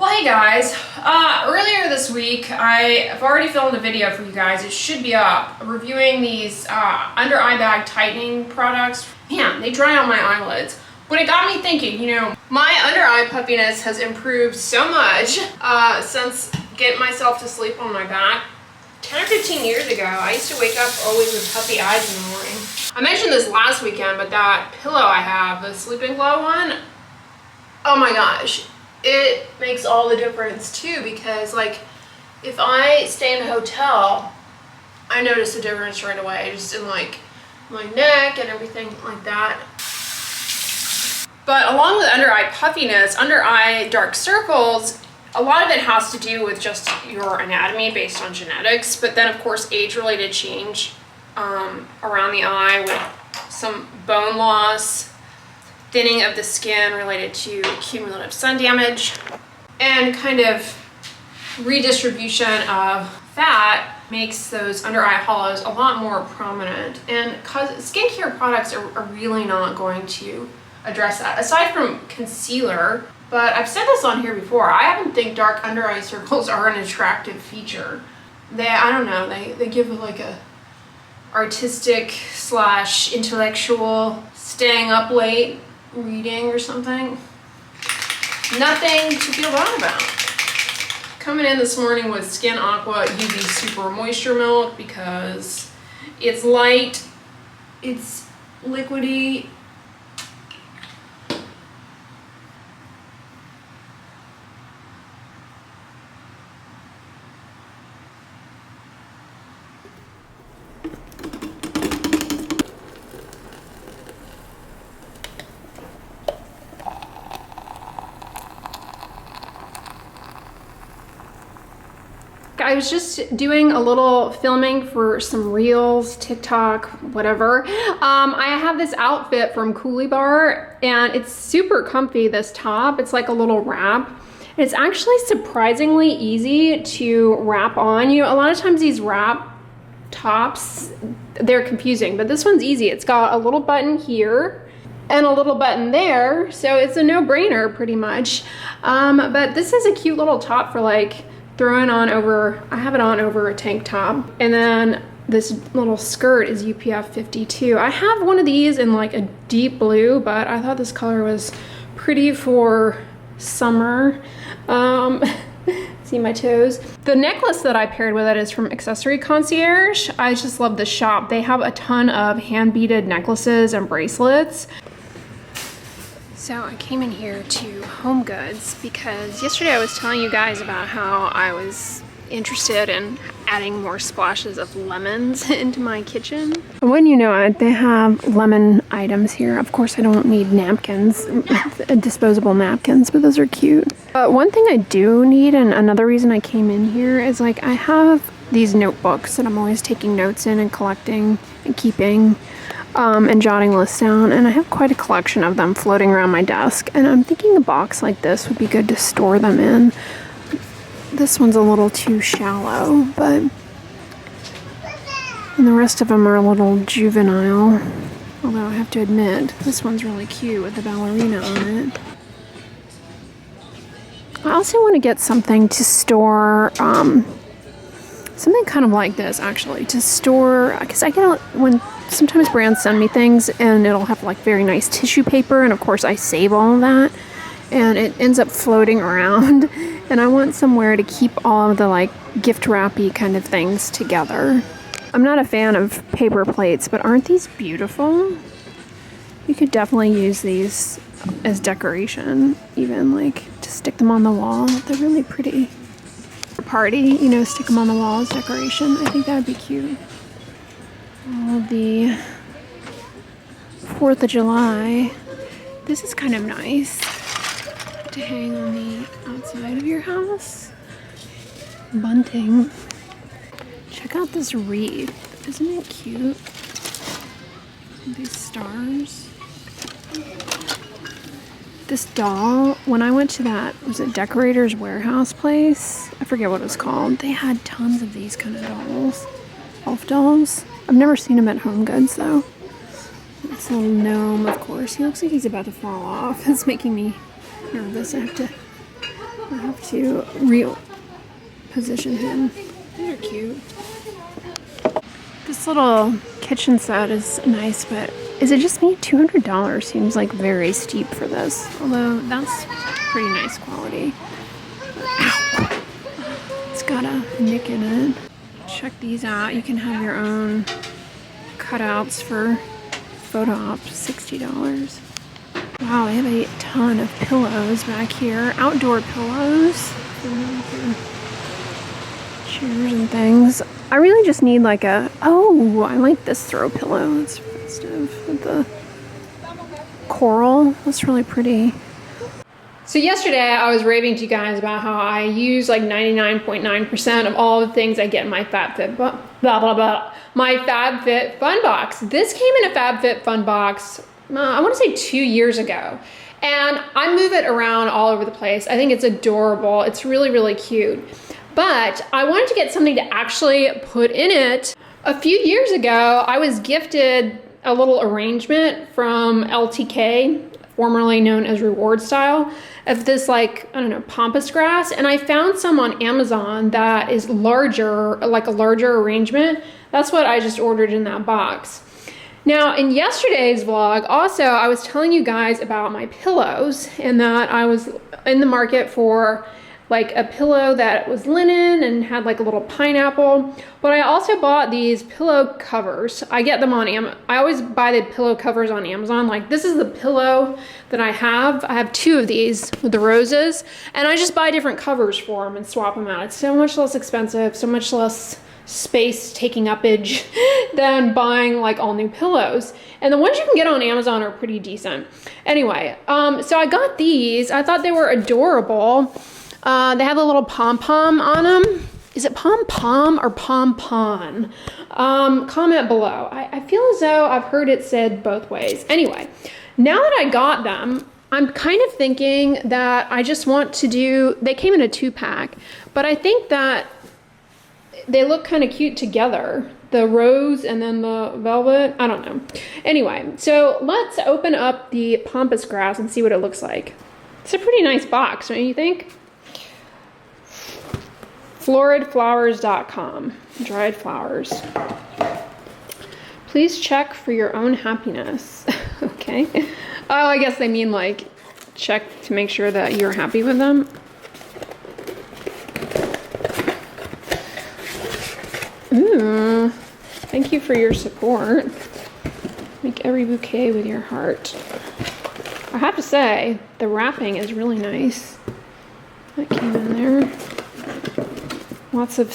Well, hey guys, earlier this week I've already filmed a video for you guys. It should be up, reviewing these under eye bag tightening products. Man, they dry out my eyelids. But it got me thinking, you know, my under eye puffiness has improved so much since getting myself to sleep on my back. 10 or 15 years ago, I used to wake up always with puffy eyes in the morning. I mentioned this last weekend, but that pillow I have, the Sleeping Glow one, oh my gosh. It makes all the difference too, because like if I stay in a hotel, I notice a difference right away, just in like my neck and everything like that. But along with under eye puffiness, under eye dark circles, a lot of it has to do with just your anatomy based on genetics, but then of course age related change around the eye with some bone loss, thinning of the skin related to cumulative sun damage, and kind of redistribution of fat makes those under eye hollows a lot more prominent. And skincare products are really not going to address that, aside from concealer. But I've said this on here before, I haven't think dark under eye circles are an attractive feature. I don't know, they give like a artistic / intellectual staying up late reading or something. Nothing to feel bad about. Coming in this morning with Skin Aqua UV Super Moisture Milk because it's light, it's liquidy. I was just doing a little filming for some reels, TikTok, whatever. I have this outfit from Coolie Bar and it's super comfy, this top. It's like a little wrap. It's actually surprisingly easy to wrap on. You know, a lot of times these wrap tops, they're confusing, but this one's easy. It's got a little button here and a little button there. So it's a no-brainer pretty much. But this is a cute little top for like throwing on over, I have it on over a tank top. And then this little skirt is UPF 52. I have one of these in like a deep blue, but I thought this color was pretty for summer. See my toes. The necklace that I paired with it is from Accessory Concierge. I just love the shop. They have a ton of hand-beaded necklaces and bracelets. So I came in here to Home Goods because yesterday I was telling you guys about how I was interested in adding more splashes of lemons into my kitchen. When you know it, they have lemon items here. Of course I don't need napkins, disposable napkins, but those are cute. One thing I do need, and another reason I came in here, is like I have these notebooks that I'm always taking notes in and collecting and keeping. And jotting lists down, and I have quite a collection of them floating around my desk, and I'm thinking a box like this would be good to store them in. This one's a little too shallow, but and the rest of them are a little juvenile, although I have to admit this one's really cute with the ballerina on it. I also want to get something to store something kind of like this, actually, to store, because I get sometimes brands send me things and it'll have like very nice tissue paper, and of course I save all of that and it ends up floating around, and I want somewhere to keep all of the like gift wrappy kind of things together. I'm not a fan of paper plates, but aren't these beautiful? You could definitely use these as decoration, even like to stick them on the wall. They're really pretty. For a party, you know, stick them on the wall as decoration. I think that would be cute. All the 4th of July. This is kind of nice to hang on the outside of your house. Bunting. Check out this wreath. Isn't it cute? These stars. This doll, when I went to that, was it Decorator's Warehouse place? I forget what it was called. They had tons of these kind of dolls. Elf dolls. I've never seen him at Home Goods though. This little gnome, of course. He looks like he's about to fall off. It's making me nervous. I have to I have to reposition him. These are cute. This little kitchen set is nice, but is it just me? $200 seems like very steep for this. Although that's pretty nice quality. Ow! It's got a nick in it. Check these out. You can have your own cutouts for photo ops. $60. Wow, they have a ton of pillows back here. Outdoor pillows. Chairs and things. I really just need like a, oh, I like this throw pillow. It's festive with the coral. That's really pretty. So yesterday I was raving to you guys about how I use like 99.9% of all the things I get in my FabFit, blah, blah, blah, my FabFit Fun Box. This came in a FabFit Fun Box, I want to say 2 years ago. And I move it around all over the place. I think it's adorable. It's really, really cute. But I wanted to get something to actually put in it. A few years ago, I was gifted a little arrangement from LTK, formerly known as Reward Style, of this like, I don't know, pampas grass. And I found some on Amazon that is larger, like a larger arrangement. That's what I just ordered in that box. Now, in yesterday's vlog, also, I was telling you guys about my pillows and that I was in the market for like a pillow that was linen and had like a little pineapple. But I also bought these pillow covers. I get them on Amazon. I always buy the pillow covers on Amazon. Like this is the pillow that I have. I have 2 of these with the roses, and I just buy different covers for them and swap them out. It's so much less expensive, so much less space taking uppage than buying like all new pillows. And the ones you can get on Amazon are pretty decent. Anyway, so I got these. I thought they were adorable. They have a little pom-pom on them. Is it pom-pom or pom-pon? Comment below. I feel as though I've heard it said both ways. Anyway, now that I got them, I'm kind of thinking that I just want to do, they came in a 2-pack, but I think that they look kind of cute together. The rose and then the velvet, I don't know. Anyway, so let's open up the pampas grass and see what it looks like. It's a pretty nice box, don't you think? floridflowers.com, dried flowers. Please check for your own happiness. Okay. Oh, I guess they mean like check to make sure that you're happy with them. Ooh, thank you for your support. Make every bouquet with your heart. I have to say, the wrapping is really nice. That came in there. Lots of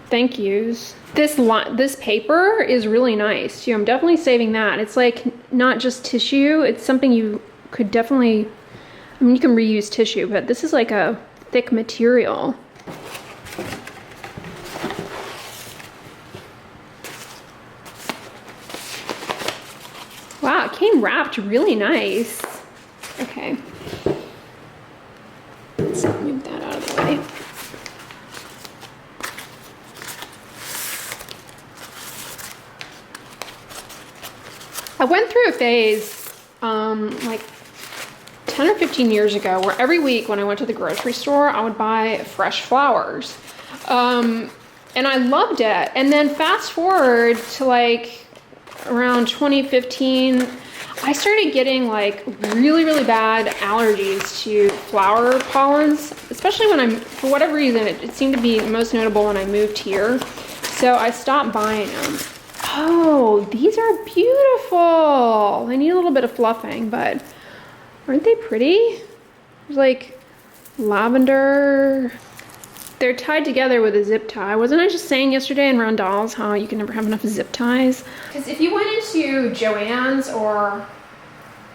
thank yous. This paper is really nice too. I'm definitely saving that. It's like not just tissue. It's something you could definitely, I mean, you can reuse tissue, but this is like a thick material. Wow, it came wrapped really nice. Okay. Let's move that out of the way. I went through a phase like 10 or 15 years ago where every week when I went to the grocery store, I would buy fresh flowers. And I loved it. And then fast forward to like around 2015, I started getting like really, really bad allergies to flower pollens, especially when for whatever reason, it seemed to be most notable when I moved here. So I stopped buying them. Oh, these are beautiful. They need a little bit of fluffing, but aren't they pretty? There's like lavender. They're tied together with a zip tie. Wasn't I just saying yesterday in Round Dolls how you can never have enough zip ties? Because if you went into Joann's or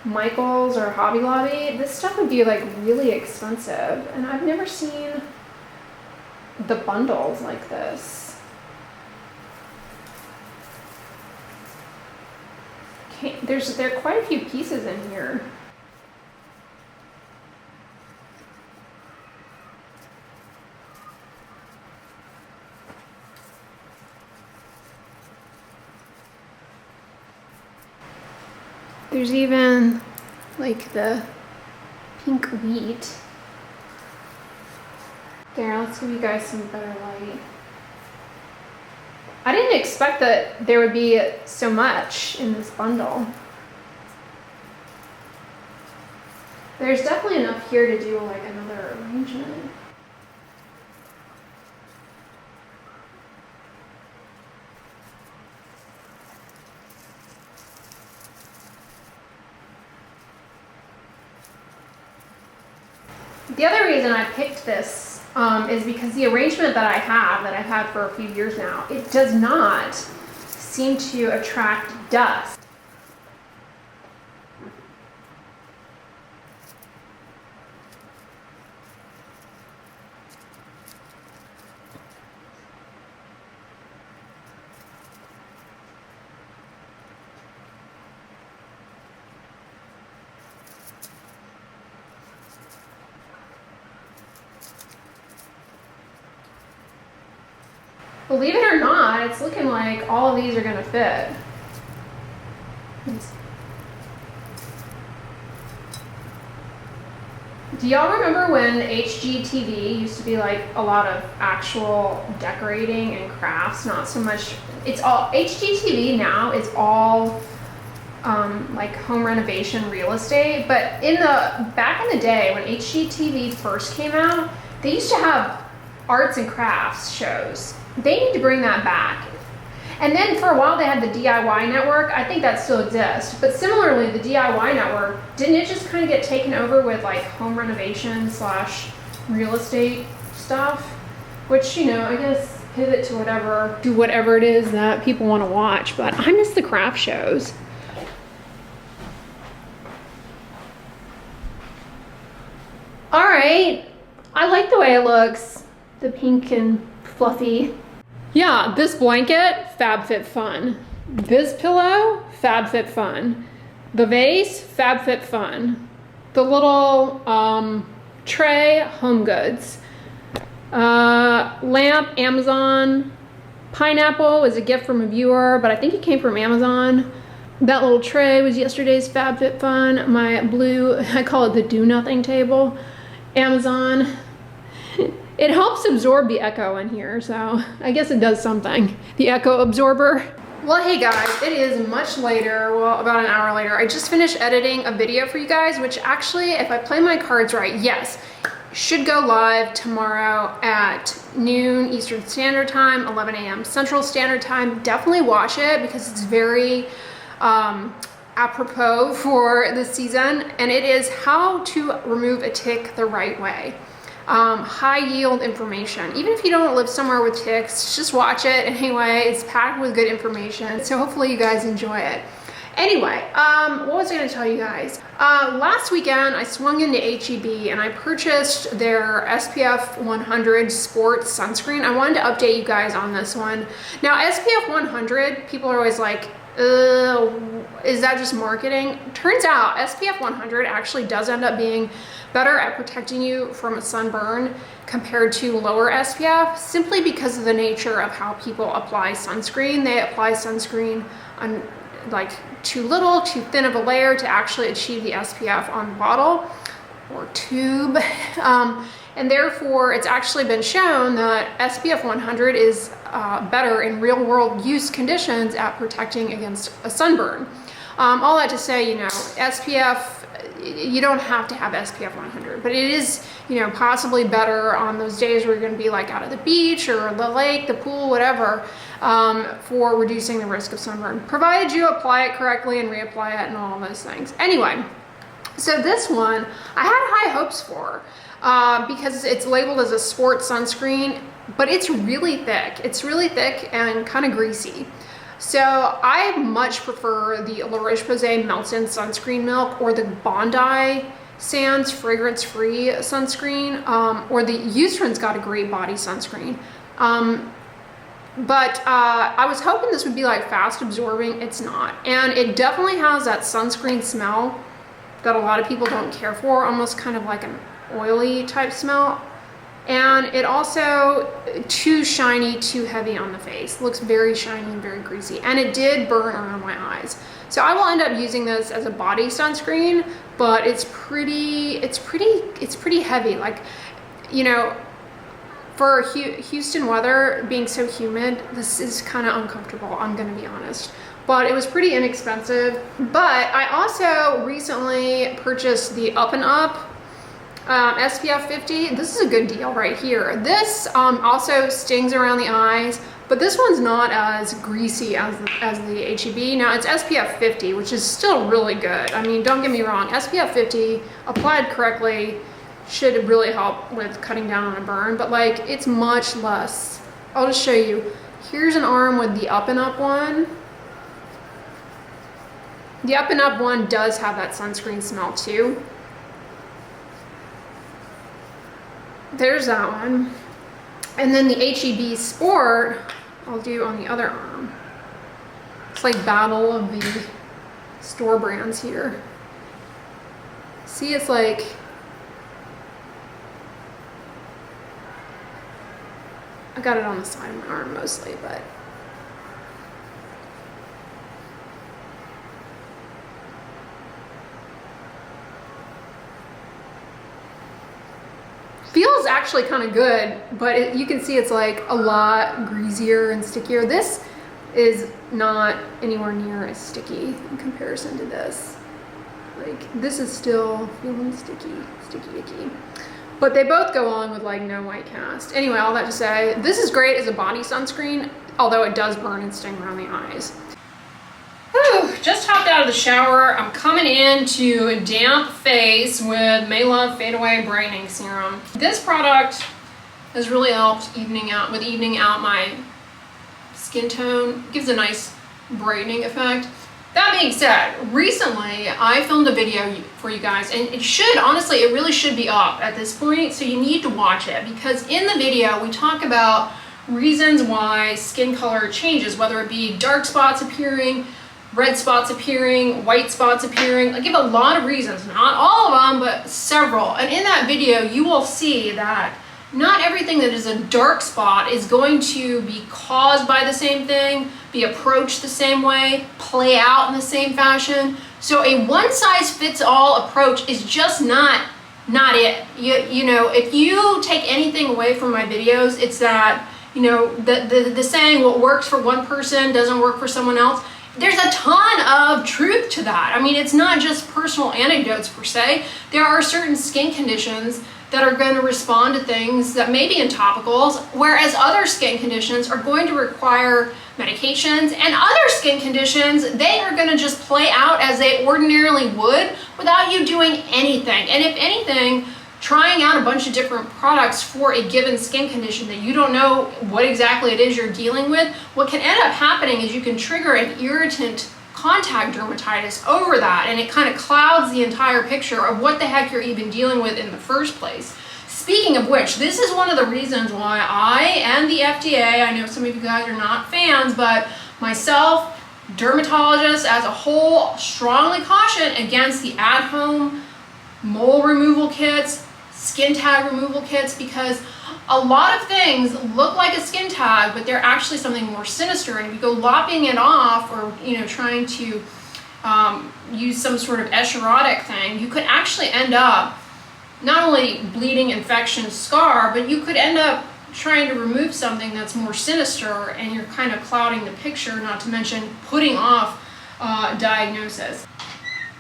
Michael's or Hobby Lobby, this stuff would be like really expensive. And I've never seen the bundles like this. There are quite a few pieces in here. There's even like the pink wheat. There, let's give you guys some better light. I didn't expect that there would be so much in this bundle. There's definitely enough here to do like another arrangement. The other reason I picked this is because the arrangement that I've had for a few years now, it does not seem to attract dust. Believe it or not, it's looking like all of these are gonna fit. Do y'all remember when HGTV used to be like a lot of actual decorating and crafts, not so much, it's all, HGTV now is all like home renovation real estate, but back in the day when HGTV first came out, they used to have arts and crafts shows. They need to bring that back. And then for a while they had the DIY network. I think that still exists. But similarly, the DIY network, didn't it just kind of get taken over with like home renovation / real estate stuff? Which, you know, I guess pivot to whatever it is that people want to watch. But I miss the craft shows. All right, I like the way it looks. The pink and fluffy. Yeah, this blanket, FabFitFun. This pillow, FabFitFun. The vase, FabFitFun. The little tray, HomeGoods. Lamp, Amazon. Pineapple was a gift from a viewer, but I think it came from Amazon. That little tray was yesterday's FabFitFun. My blue, I call it the do nothing table. Amazon. It helps absorb the echo in here, so I guess it does something. The echo absorber. Well, hey guys, it is much later, well, about an hour later. I just finished editing a video for you guys, which actually, if I play my cards right, yes, should go live tomorrow at noon Eastern Standard Time, 11 a.m. Central Standard Time. Definitely watch it because it's very apropos for this season, and it is how to remove a tick the right way. High yield information. Even if you don't live somewhere with ticks, just watch it anyway. It's packed with good information, so hopefully you guys enjoy it. Anyway, what was I going to tell you guys? Last weekend I swung into HEB and I purchased their SPF 100 sports sunscreen. I wanted to update you guys on this one. Now SPF 100, people are always like, is that just marketing? Turns out SPF 100 actually does end up being better at protecting you from a sunburn compared to lower SPF, simply because of the nature of how people apply sunscreen. They apply sunscreen on like too little, too thin of a layer to actually achieve the SPF on the bottle or tube. And therefore it's actually been shown that SPF 100 is better in real world use conditions at protecting against a sunburn. All that to say, you know, SPF, you don't have to have SPF 100, but it is, you know, possibly better on those days where you're going to be like out at the beach or the lake, the pool, whatever, for reducing the risk of sunburn, provided you apply it correctly and reapply it and all those things. Anyway, so this one I had high hopes for because it's labeled as a sports sunscreen, but it's really thick. It's really thick and kind of greasy. So I much prefer the La Roche-Posay Melton Sunscreen Milk or the Bondi Sands fragrance-free sunscreen, or the Eucerin's got a great body sunscreen. But I was hoping this would be like fast absorbing. It's not. And it definitely has that sunscreen smell that a lot of people don't care for, almost kind of like an oily type smell. And it also, too shiny, too heavy on the face. Looks very shiny and very greasy. And it did burn around my eyes. So I will end up using this as a body sunscreen, but it's pretty heavy. Like, you know, For Houston weather being so humid, this is kind of uncomfortable, I'm gonna be honest. But it was pretty inexpensive. But I also recently purchased the Up and Up SPF 50. This is a good deal right here. This also stings around the eyes, but this one's not as greasy as the HEB. Now it's SPF 50, which is still really good. I mean, don't get me wrong, SPF 50 applied correctly should really help with cutting down on a burn, but like it's much less. I'll just show you. Here's an arm with the Up and Up one. The Up and Up one does have that sunscreen smell too. There's that one. And then the HEB Sport, I'll do on the other arm. It's like battle of the store brands here. See, it's like, I got it on the side of my arm mostly, but feels actually kind of good, but you can see it's like a lot greasier and stickier. This is not anywhere near as sticky in comparison to this. Like this is still feeling sticky icky. But they both go on with like no white cast. Anyway, all that to say, this is great as a body sunscreen, although it does burn and sting around the eyes. Whew, just hopped out of the shower. I'm coming into a damp face with May Love Fade Away Brightening Serum. This product has really helped evening out my skin tone. It gives a nice brightening effect. That being said, recently I filmed a video for you guys, and it should, honestly, it really should be up at this point, so you need to watch it, because in the video we talk about reasons why skin color changes, whether it be dark spots appearing, red spots appearing, white spots appearing. I give a lot of reasons, not all of them, but several. And in that video, you will see that not everything that is a dark spot is going to be caused by the same thing, be approached the same way, play out in the same fashion. So a one-size-fits-all approach is just not it. You know, if you take anything away from my videos, it's that, you know, the saying, what works for one person doesn't work for someone else. There's a ton of truth to that. I mean, it's not just personal anecdotes per se. There are certain skin conditions that are going to respond to things that may be in topicals, whereas other skin conditions are going to require medications, and other skin conditions, they are going to just play out as they ordinarily would without you doing anything. And if anything, trying out a bunch of different products for a given skin condition that you don't know what exactly it is you're dealing with, what can end up happening is you can trigger an irritant contact dermatitis over that, and it kind of clouds the entire picture of what the heck you're even dealing with in the first place. Speaking of which, this is one of the reasons why I and the FDA, I know some of you guys are not fans, but myself, dermatologists as a whole, strongly caution against the at-home mole removal kits, skin tag removal kits, because a lot of things look like a skin tag, but they're actually something more sinister. And if you go lopping it off, or trying to use some sort of escheritic thing, you could actually end up not only bleeding, infection, scar, but you could end up trying to remove something that's more sinister, and you're kind of clouding the picture, not to mention putting off diagnosis.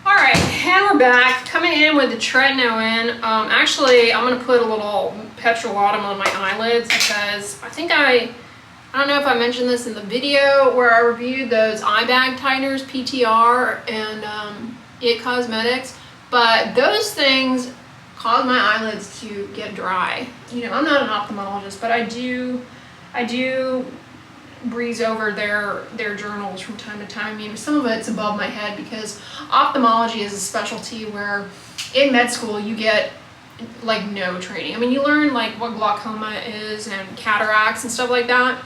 All right, and we're back, coming in with the tretinoin. Actually, I'm gonna put a little petrolatum on my eyelids, because I don't know if I mentioned this in the video where I reviewed those eye bag tighteners, PTR and It Cosmetics, but those things cause my eyelids to get dry. I'm not an ophthalmologist, but I do breeze over their journals from time to time. Some of it's above my head, because ophthalmology is a specialty where in med school you get like no training. You learn like what glaucoma is and cataracts and stuff like that,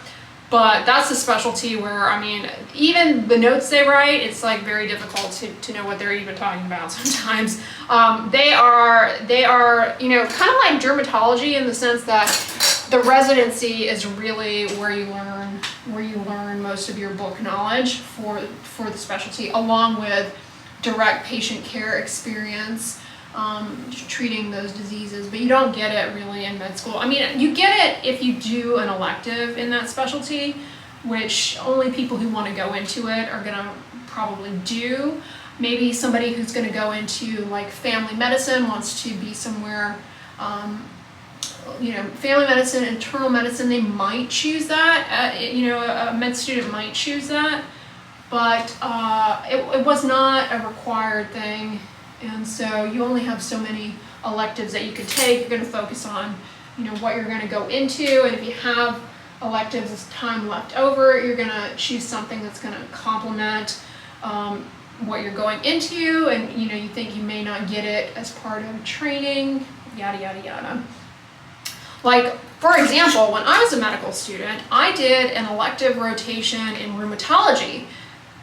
but that's a specialty where, even the notes they write, it's like very difficult to know what they're even talking about sometimes. They are kind of like dermatology, in the sense that the residency is really where you learn most of your book knowledge for the specialty, along with direct patient care experience, treating those diseases, but you don't get it really in med school. I mean, you get it if you do an elective in that specialty, which only people who want to go into it are gonna probably do. Maybe somebody who's gonna go into like family medicine wants to be somewhere, you know, family medicine, internal medicine, they might choose that. You know, a med student might choose that, but it was not a required thing. And so you only have so many electives that you could take. You're going to focus on, you know, what you're going to go into. And if you have electives as time left over, you're going to choose something that's going to complement what you're going into. And, you know, you think you may not get it as part of training, yada, yada, yada. Like, for example, when I was a medical student, I did an elective rotation in rheumatology,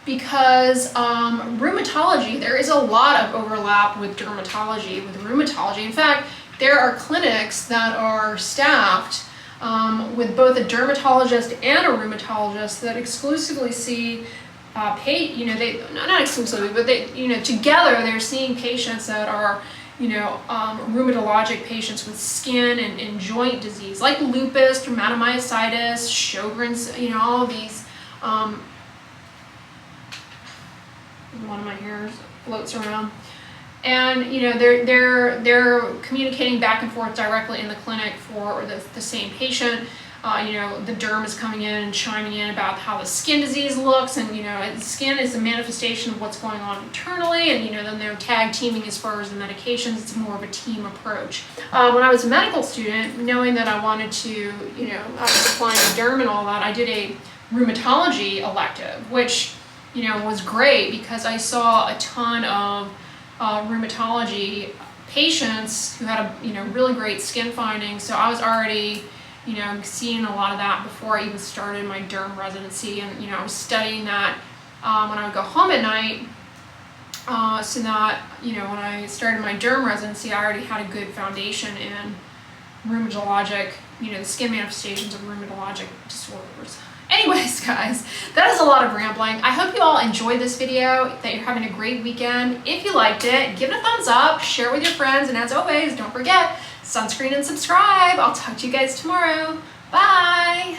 because rheumatology, there is a lot of overlap with dermatology, with rheumatology. In fact, there are clinics that are staffed with both a dermatologist and a rheumatologist that exclusively see you know, they not exclusively, but they, you know, together they're seeing patients that are, you know, rheumatologic patients with skin and joint disease, like lupus, dermatomyositis, Sjogren's, you know, all of these. One of my hairs floats around, and you know, they're communicating back and forth directly in the clinic for the same patient. You know, the derm is coming in and chiming in about how the skin disease looks, and you know, skin is a manifestation of what's going on internally, and you know, then they're tag teaming as far as the medications. It's more of a team approach. When I was a medical student, knowing that I wanted to, you know, I was applying to derm and all that, I did a rheumatology elective, which, you know, was great because I saw a ton of rheumatology patients who had a, you know, really great skin findings. So I was already, you know, seeing a lot of that before I even started my derm residency, and you know, I was studying that when I would go home at night, so that, you know, when I started my derm residency, I already had a good foundation in rheumatologic, you know, the skin manifestations of rheumatologic disorders. Anyways, guys, that is a lot of rambling. I hope you all enjoyed this video, that you're having a great weekend. If you liked it, give it a thumbs up, share with your friends, and as always, don't forget, sunscreen and subscribe. I'll talk to you guys tomorrow. Bye!